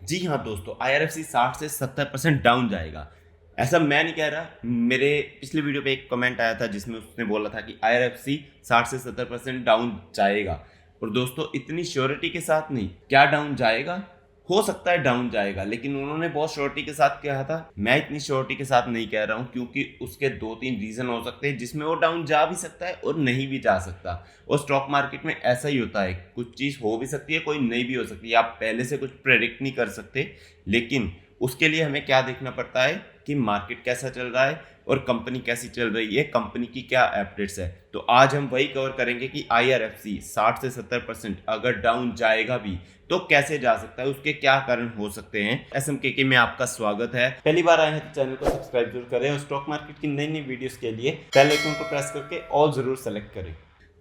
जी हाँ दोस्तों, IRFC 60 से 70% डाउन जाएगा। ऐसा मैं नहीं कह रहा। मेरे पिछले वीडियो पे एक कमेंट आया था जिसमें उसने बोला था कि IRFC 60 से 70% डाउन जाएगा। और दोस्तों इतनी श्योरिटी के साथ नहीं, क्या डाउन जाएगा? हो सकता है डाउन जाएगा, लेकिन उन्होंने बहुत श्योरिटी के साथ कहा था। मैं इतनी श्योरिटी के साथ नहीं कह रहा हूँ, क्योंकि उसके 2-3 रीजन हो सकते हैं जिसमें वो डाउन जा भी सकता है और नहीं भी जा सकता। और स्टॉक मार्केट में ऐसा ही होता है, कुछ चीज़ हो भी सकती है, कोई नहीं भी हो सकती है। आप पहले से कुछ प्रेडिक्ट नहीं कर सकते, लेकिन उसके लिए हमें क्या देखना पड़ता है कि मार्केट कैसा चल रहा है और कंपनी कैसी चल रही है, कंपनी की क्या अपडेट्स है। तो आज हम वही कवर करेंगे कि IRFC 60 से 70% अगर डाउन जाएगा भी तो कैसे जा सकता है, उसके क्या कारण हो सकते हैं। SMKK में आपका स्वागत है। पहली बार आए हैं तो चैनल को सब्सक्राइब जरूर करें और स्टॉक मार्केट की नई नई वीडियोस के लिए बेल आइकन को प्रेस करके ऑल जरूर सेलेक्ट करें।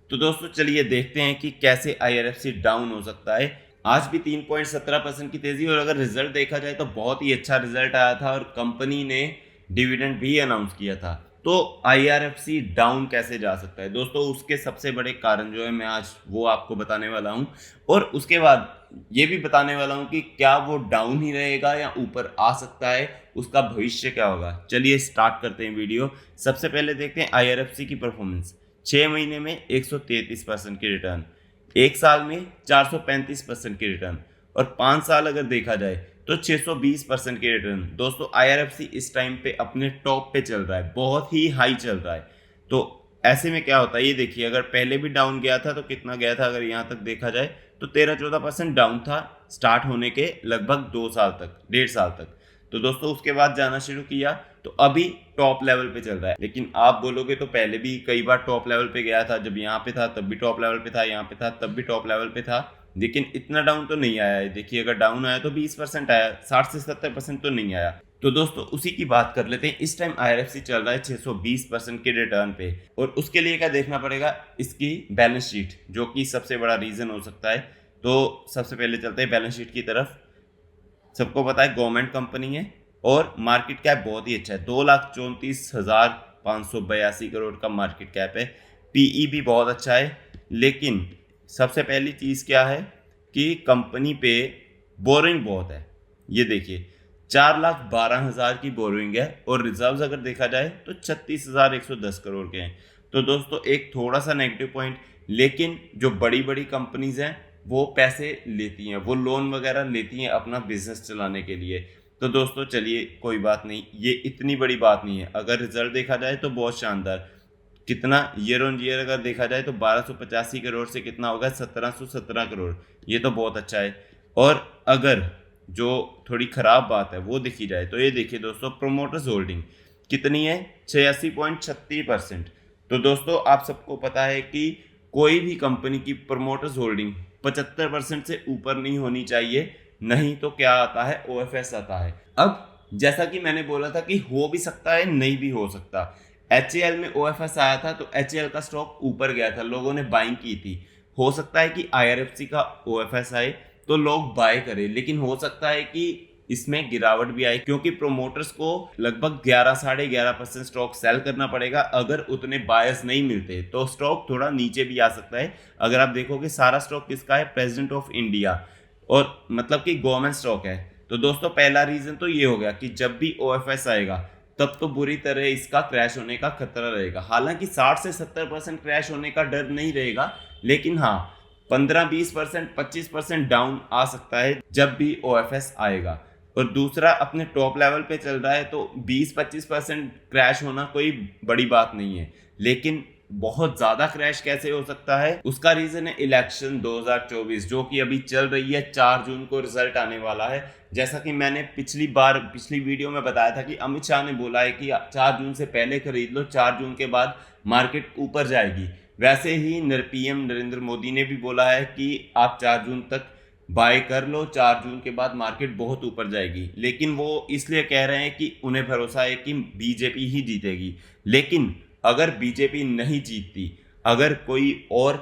तो दोस्तों चलिए देखते हैं कि कैसे IRFC डाउन हो सकता है। आज भी 3.17% की तेजी, और अगर रिजल्ट देखा जाए तो बहुत ही अच्छा रिजल्ट आया था और कंपनी ने डिविडेंड भी अनाउंस किया था। तो IRFC डाउन कैसे जा सकता है दोस्तों, उसके सबसे बड़े कारण जो है मैं आज वो आपको बताने वाला हूं। और उसके बाद ये भी बताने वाला हूं कि क्या वो डाउन ही रहेगा या ऊपर आ सकता है, उसका भविष्य क्या होगा। चलिए स्टार्ट करते हैं वीडियो। सबसे पहले देखते हैं IRFC की परफॉर्मेंस। 6 महीने में 133% की रिटर्न, एक साल में 435% की रिटर्न, और 5 साल अगर देखा जाए तो 620% की रिटर्न। दोस्तों IRFC इस टाइम पे अपने टॉप पे चल रहा है, बहुत ही हाई चल रहा है। तो ऐसे में क्या होता है ये देखिए, अगर पहले भी डाउन गया था तो कितना गया था, अगर यहाँ तक देखा जाए तो 13-14% डाउन था स्टार्ट होने के लगभग 2 साल तक, 1.5 साल तक। तो दोस्तों उसके बाद जाना शुरू किया तो अभी टॉप लेवल पे चल रहा है। लेकिन आप बोलोगे तो पहले भी कई बार टॉप लेवल पे गया था, जब यहाँ पे था तब भी टॉप लेवल पे था, यहाँ पे था तब भी टॉप लेवल पे था, लेकिन इतना डाउन तो नहीं आया है। देखिए अगर डाउन आया तो 20% आया, 60 से 70% तो नहीं आया। तो दोस्तों उसी की बात कर लेते हैं। इस टाइम IRFC चल रहा है 620% के रिटर्न पे, और उसके लिए क्या देखना पड़ेगा, इसकी बैलेंस शीट, जो कि सबसे बड़ा रीजन हो सकता है। तो सबसे पहले चलते हैं बैलेंस शीट की तरफ। सबको पता है गवर्नमेंट कंपनी है और मार्केट कैप बहुत ही अच्छा है, 2,34,582 करोड़ का मार्केट कैप है। PE भी बहुत अच्छा है। लेकिन सबसे पहली चीज़ क्या है कि कंपनी पे बोरिंग बहुत है। ये देखिए 4,12,000 की बोरिंग है, और रिजर्व्स अगर देखा जाए तो 36,110 करोड़ के हैं। तो दोस्तों एक थोड़ा सा नेगेटिव पॉइंट, लेकिन जो बड़ी बड़ी कंपनीज हैं वो पैसे लेती हैं, वो लोन वगैरह लेती हैं अपना बिजनेस चलाने के लिए। तो दोस्तों चलिए कोई बात नहीं, ये इतनी बड़ी बात नहीं है। अगर रिजल्ट देखा जाए तो बहुत शानदार, कितना ईयर ऑन ईयर अगर देखा जाए तो 1285 करोड़ से कितना होगा, 1717 करोड़। ये तो बहुत अच्छा है। और अगर जो थोड़ी खराब बात है वो देखी जाए तो ये देखिए दोस्तों, प्रोमोटर्स होल्डिंग कितनी है, 86.36%। तो दोस्तों आप सबको पता है कि कोई भी कंपनी की प्रमोटर्स होल्डिंग 75% से ऊपर नहीं होनी चाहिए, नहीं तो क्या आता है, OFS आता है। अब जैसा कि मैंने बोला था कि हो भी सकता है नहीं भी हो सकता। HAL में OFS आया था तो HAL का स्टॉक ऊपर गया था, लोगों ने बाइंग की थी। हो सकता है कि IRFC का OFS आए तो लोग बाय करें, लेकिन हो सकता है कि इसमें गिरावट भी आई, क्योंकि प्रोमोटर्स को लगभग 11-11.5% स्टॉक सेल करना पड़ेगा। अगर उतने बायर्स नहीं मिलते तो स्टॉक थोड़ा नीचे भी आ सकता है। अगर आप देखोगे सारा स्टॉक किसका है, प्रेसिडेंट ऑफ इंडिया, और मतलब कि गवर्नमेंट स्टॉक है। तो दोस्तों पहला रीजन तो ये हो गया कि जब भी OFS आएगा तब तो बुरी तरह इसका क्रैश होने का खतरा रहेगा। हालांकि 60 से 70% क्रैश होने का डर नहीं रहेगा, लेकिन हाँ 15-20%, 25% डाउन आ सकता है जब भी OFS आएगा। और दूसरा, अपने टॉप लेवल पे चल रहा है तो 20-25% क्रैश होना कोई बड़ी बात नहीं है। लेकिन बहुत ज्यादा क्रैश कैसे हो सकता है, उसका रीजन है इलेक्शन 2024, जो कि अभी चल रही है। 4 जून को रिजल्ट आने वाला है। जैसा कि मैंने पिछली वीडियो में बताया था कि अमित शाह ने बोला है कि 4 जून से पहले खरीद लो, 4 जून के बाद मार्केट ऊपर जाएगी। वैसे ही PM नरेंद्र मोदी ने भी बोला है कि आप 4 जून तक बाय कर लो, 4 जून के बाद मार्केट बहुत ऊपर जाएगी। लेकिन वो इसलिए कह रहे हैं कि उन्हें भरोसा है कि बीजेपी ही जीतेगी। लेकिन अगर बीजेपी नहीं जीतती, अगर कोई और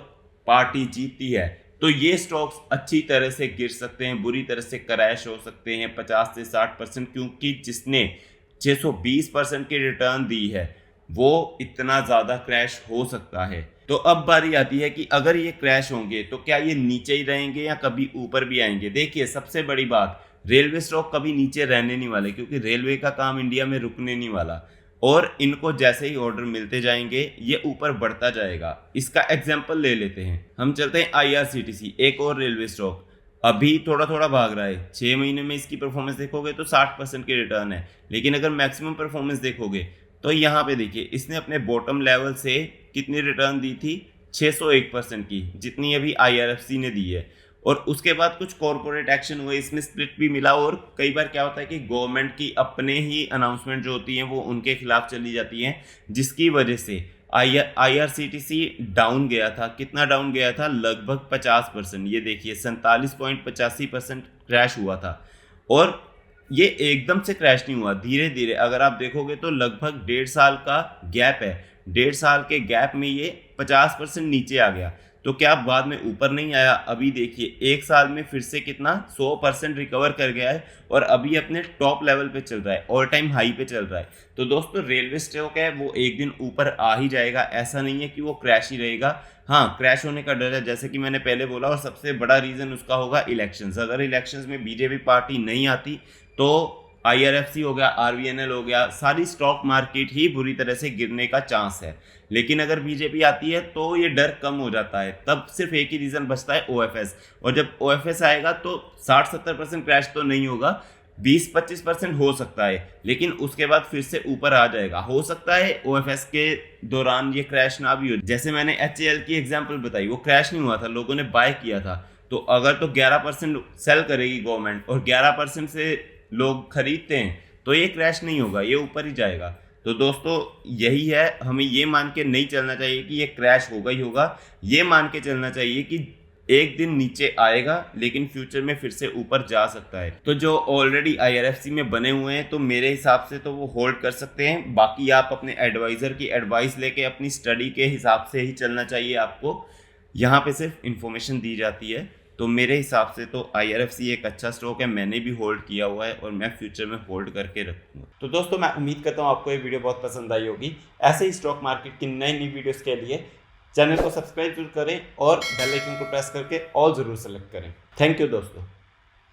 पार्टी जीतती है, तो ये स्टॉक्स अच्छी तरह से गिर सकते हैं, बुरी तरह से क्रैश हो सकते हैं 50 से 60%, क्योंकि जिसने 620% की रिटर्न दी है वो इतना ज़्यादा क्रैश हो सकता है। तो अब बारी आती है कि अगर ये क्रैश होंगे तो क्या ये नीचे ही रहेंगे या कभी ऊपर भी आएंगे। देखिए सबसे बड़ी बात, रेलवे स्टॉक कभी नीचे रहने नहीं वाले, क्योंकि रेलवे का काम इंडिया में रुकने नहीं वाला और इनको जैसे ही ऑर्डर मिलते जाएंगे ये ऊपर बढ़ता जाएगा। इसका एग्जाम्पल ले लेते हैं, हम चलते हैं IRCTC, एक और रेलवे स्टॉक अभी थोड़ा थोड़ा भाग रहा है। 6 महीने में इसकी परफॉर्मेंस देखोगे तो 60% की रिटर्न है, लेकिन अगर मैक्सिमम परफॉर्मेंस देखोगे तो यहाँ पे देखिए इसने अपने बॉटम लेवल से कितनी रिटर्न दी थी, 601% की, जितनी अभी IRFC ने दी है। और उसके बाद कुछ कॉर्पोरेट एक्शन हुए, इसमें स्प्लिट भी मिला और कई बार क्या होता है कि गवर्नमेंट की अपने ही अनाउंसमेंट जो होती हैं वो उनके खिलाफ चली जाती हैं, जिसकी वजह से IRCTC डाउन गया था। कितना डाउन गया था? लगभग 50%। ये देखिए 47.85% क्रैश हुआ था। और ये एकदम से क्रैश नहीं हुआ, धीरे धीरे अगर आप देखोगे तो लगभग 1.5 साल का गैप है, 1.5 साल के गैप में ये 50% नीचे आ गया। तो क्या बाद में ऊपर नहीं आया? अभी देखिए 1 साल में फिर से कितना 100% रिकवर कर गया है और अभी अपने टॉप लेवल पे चल रहा है, ऑल टाइम हाई पे चल रहा है। तो दोस्तों रेलवे स्टॉक है वो एक दिन ऊपर आ ही जाएगा, ऐसा नहीं है कि वो क्रैश ही रहेगा। हाँ, क्रैश होने का डर है, जैसे कि मैंने पहले बोला, और सबसे बड़ा रीज़न उसका होगा इलेक्शंस। अगर इलेक्शंस में बीजेपी पार्टी नहीं आती तो IRFC हो गया, RVNL हो गया, सारी स्टॉक मार्केट ही बुरी तरह से गिरने का चांस है। लेकिन अगर बीजेपी आती है तो ये डर कम हो जाता है, तब सिर्फ एक ही रीज़न बचता है, OFS। और जब OFS आएगा तो 60-70% क्रैश तो नहीं होगा, 20-25% हो सकता है, लेकिन उसके बाद फिर से ऊपर आ जाएगा। हो सकता है OFS के दौरान ये क्रैश ना भी हो, जैसे मैंने HAL की एग्जाम्पल बताई, वो क्रैश नहीं हुआ था, लोगों ने बाय किया था। तो अगर तो 11% सेल करेगी गवर्नमेंट और 11% से लोग खरीदते हैं तो ये क्रैश नहीं होगा, ये ऊपर ही जाएगा। तो दोस्तों यही है, हमें ये मान के नहीं चलना चाहिए कि ये क्रैश होगा ही होगा, ये मान के चलना चाहिए कि एक दिन नीचे आएगा लेकिन फ्यूचर में फिर से ऊपर जा सकता है। तो जो ऑलरेडी IRFC में बने हुए हैं तो मेरे हिसाब से तो वो होल्ड कर सकते हैं। बाकी आप अपने एडवाइज़र की एडवाइस लेके अपनी स्टडी के हिसाब से ही चलना चाहिए आपको, यहाँ पे सिर्फ इन्फॉर्मेशन दी जाती है। तो मेरे हिसाब से तो IRFC एक अच्छा स्टॉक है, मैंने भी होल्ड किया हुआ है और मैं फ्यूचर में होल्ड करके रखूँगा। तो दोस्तों मैं उम्मीद करता हूँ आपको ये वीडियो बहुत पसंद आई होगी। ऐसे ही स्टॉक मार्केट की नई नई वीडियोस के लिए चैनल को सब्सक्राइब जरूर करें और बेल आइकन को प्रेस करके ऑल ज़रूर सेलेक्ट करें। थैंक यू दोस्तों।